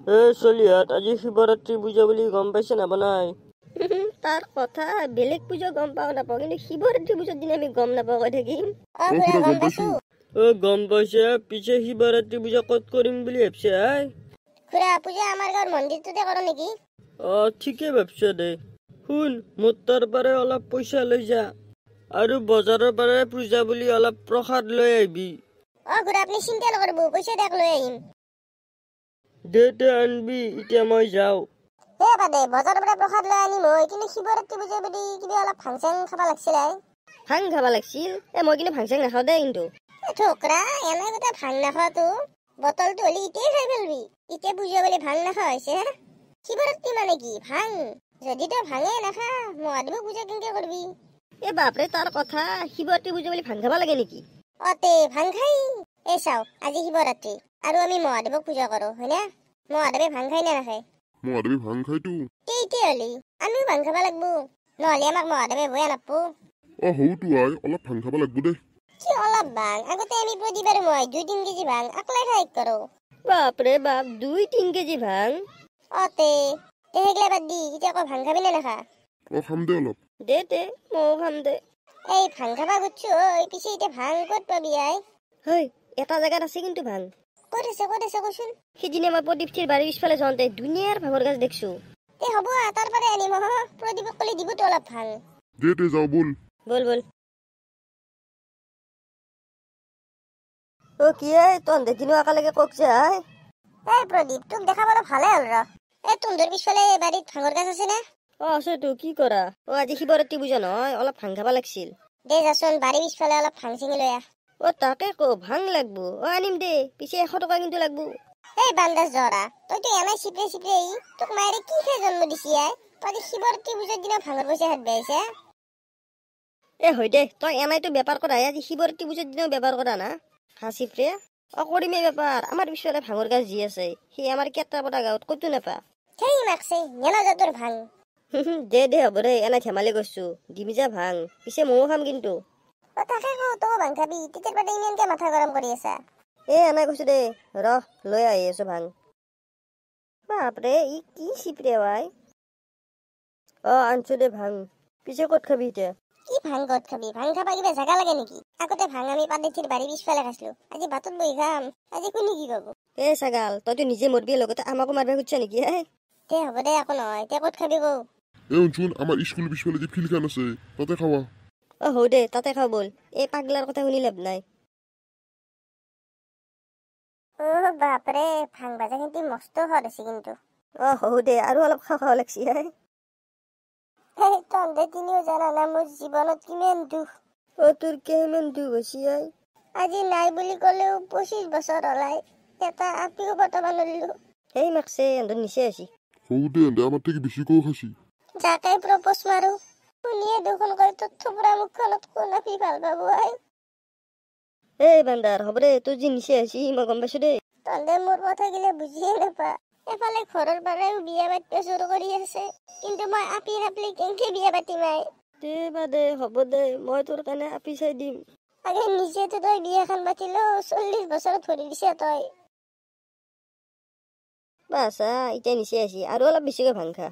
চলিহাত আজি শিৱৰাত্ৰি পূজা বুলি গম পাইছে না বনাই? তাৰ কথা বেলেগ পূজা গম পাওঁ নাপাওঁ, কিন্তু শিৱৰাত্ৰি পূজাৰ দিনা আমি গম নাপাওঁ কৈ থাকিম। গম পাইছো। গম পাইছে, পিছে শিৱৰাত্ৰি পূজা ক'ত কৰিম বুলি ভাবছে? খুৰা পূজা আমাৰ গাঁৱৰ মন্দিৰটোতে কৰ নেকি? ঠিকে ভাবছা দে। শুন, মোৰ তাৰ পৰা অলপ পইচা লৈ যা আৰু বজাৰৰ পৰা পূজা বুলি অলপ প্ৰসাদ লৈ আহিবি। খুৰা আপুনি চিন্তা নকৰিব, পইচা দিয়ক লৈ আহিম। দে আনবি, এতিয়া মই যাওঁ। বাদে বজাৰৰ পৰা প্ৰসাদ লৈ আনিম হয়, কিন্তু শিৱৰাত্ৰি পূজা বুলি কিবা অলপ ভাং চাং খাব লাগিছিল। ভাং খাব লাগিছিল? মই কিন্তু ভাং চাং নাখাওঁ দেই। কিন্তু ঠোকৰা এনে কথা ভাং নাখাওঁতো, বটলটো হলি ইতিয়াই খাই ফেলবি। ইতিয়া পূজা বুলি ভাং নাখা হৈছে? শিৱৰাত্ৰি মানে কি ভাং? যদি তই ভাঙে নাখা মহাদেৱক পূজা কেনেকে কৰবি? বাপৰে তাৰ কথা, শিৱৰাত্ৰি পূজা বুলি ভাং খাব লাগে নেকি? ভাং খাই চাও, আজি শিৱৰাত্ৰি আৰু আমি মহাদেৱক পূজা কৰো, হয় না? মহাদেৱে ভাং খাই না নাখায়? মহাদেৱে ভাং খাইতো। হলি আমিও ভাং খাব লাগবো, নহলে আমাক মহাদেৱে বয়া নাপবো। হৌতো অলপ ভাং খাব লাগবো দে। কি অলপ ভাং? আগতে আমি প্ৰতিবাৰে মই 2-3 কেজি ভাং আকলাই খাই কৰো। বাপৰে বাপ, 2-3 কেজি ভাং? সেইগিলা বাদ দি এতিয়া আকৌ ভাং খাবি নে নাখা? খাম দে অলপ। দে ময়ো খাম দে। ভাং খাবা গুচ্ছো, পিছে এতিয়া ভাং ক'ত পাবি? এটা জেগাত আছে কিন্তু ভাং। ক'ত আছে কচোন? সিদিনা মই প্ৰদীপ্তিৰ বাৰীৰ পিছফালে যাওঁতে ধুনীয়াৰ ভাঙৰ গাছ দেখছো। হ'ব তাৰ পৰা আনিম। প্ৰদীপক কলে দিবতো অলপ ভাং। দে যাও বল। বল। কি তহঁতে কিনো একেলগে কক যে? প্ৰদীপ তোক দেখা পালো ভালে হ'ল ৰ। তহঁতৰ পিছফালে বাৰীত ভাঙৰ গাছ আছে না? আছেতো, কি কৰা? আজি শিৱৰাত্ৰি পূজা নহয়, অলপ ভাং খাব লাগিছিল। দে যাচোন, বাৰীৰ পিছফালে অলপ ভাং চিঙি লৈ আহ। তাকে ভাং লাগবো। আনিম দে, পিছে 100 টকা কিন্তু লাগবো। বান্দাস জৰা, তইতো এনাই চিপৰে তোক মায়েৰে কি খাই জন্ম দিছি? তই শিৱৰাত্ৰি পূজাৰ দিনা ভাঙৰ পইচা হাত বেয়াইছা? হয় দে, তই এনাইতো বেপাৰ কৰা, আজি শিৱৰাত্ৰি পূজাৰ দিনাও বেপাৰ কৰা না? চিপৰে কৰিমে বেপাৰ। আমাৰ পিছফালে ভাঙৰ গাছ যি আছে সি আমাৰ কেটাপটা গাঁৱত ক'তো নাপা। সেই মাকছে নেলা যাতৰ ভাং। দে হ'ব দে, এনাই ধেমালি কৰিছো, দিম যা ভাং। পিছে ময়ো খাম কিন্তু। তাকে তই ভাং খাবি, তেতিয়াৰ পৰা ইমানকে মাথা গৰম কৰি আছা? এনাই কৈছো দে, লৈ আহি আছো ভাং। বাপৰে ই কি চিপৰে ভাই। আনছো দে ভাং। পিছে ক'ত খাবি এতিয়া? কি ভাং ক'ত খাবি? ভাং খাবা কিবা জাগা লাগে নেকি? আগতে ভাং আমি পানীৰ বাৰীৰ পিছফালে খাইছিলো, আজি বাটত বহি খাম। আজি কোনে কি কব? ছাগাল, তইতো নিজে মৰবি, লগতে আমাকো মাৰবা খুজিছা নেকি? হ'ব দে, একো নহয়। এতিয়া ক'ত খাবি কও? শুন, আমাৰ স্কুল পিছফালে যে ফিল্ডখন আছে তাতে খাৱা। হৌ দে, তাতে খাও বল। এই পাগলাৰ কথা শুনি লাভ নাই। বাপৰে, ভাং ভাজা কিন্তু মস্ত সোৱাদ আছে কিন্তু। হৌ দে, আৰু অলপ খাব লাগছি। তহঁতে তিনিও জানা না মোৰ জীৱনত কিমান দুখ। তোৰ কিমান দুখ হৈছে? আজি নাই বুলি ক'লেও 25 বছৰ হলাই এটা আপিও বৰ্তমান নলিলো। সেই মাকছে এন্দৰ নিচে আছি। আমাৰ থেকে বেছি কৌ খাইছি। যাকাই প্ৰপোজ মাৰো শুনিয়ে দুখন কয় তোৰ থুপৰা মুখখনত কোন আপি ভাল পাব। বান্দাৰ হ'ব দে, তোৰ যি নিচে আছি মই গম পাইছো দেই। তহঁতে মোৰ কথা গিলে বুজিয়ে নাপা। এফালে ঘৰৰ পৰাও বিয়া পাতিব জোৰ কৰি আছে, কিন্তু মই আপি নাপলি কেনেকে বিয়া পাতিম? দে হ'ব দে, মই তোৰ কাৰণে আপি চাই দিম। আগে নিজেতো তই বিয়াখন পাতিলো, 40 বছৰ ধৰি দিছে তই। বাছা এতিয়া নিচে আছি, আৰু অলপ বেছিকৈ ভাং খা।